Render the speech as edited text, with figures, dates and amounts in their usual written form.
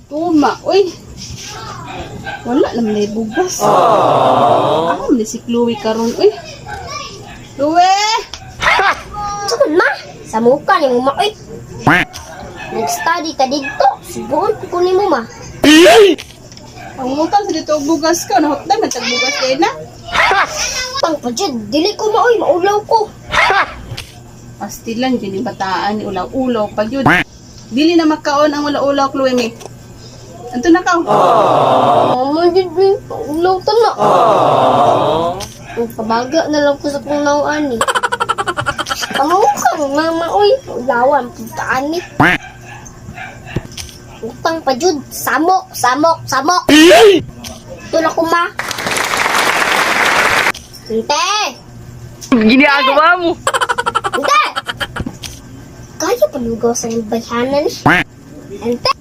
Tuma, uy. Wala naman na bugas. Ako na si Chloe karon, uy. Chloe! Saan ma? Sa muka ni mo ma. Uy, nag-study ka dito. Subuon ko ni mo ma. Ang utang sa dito og bugas ka, nahotdan na tagbugas kay na. Pang pa dyan, dili ko ma. Uy, maulaw ko. Pastilan yun yung bataan ni ulaw-ulaw pa yun. Dili na makaon ang ulaw-ulaw, Chloe, me. Anto na ka? Mama, dyan may maulaw ta na. Pabaga na lang ko sa kong nauan eh. Pamukha mo, mama. Uy, maulawan. Puntaan ni. Utang pa dyan. Samok, samok, samok. Tulak ko ma. Hinte! Ginagawa mo. Hinte! Kaya palugaw sa bayhanan. Hinte!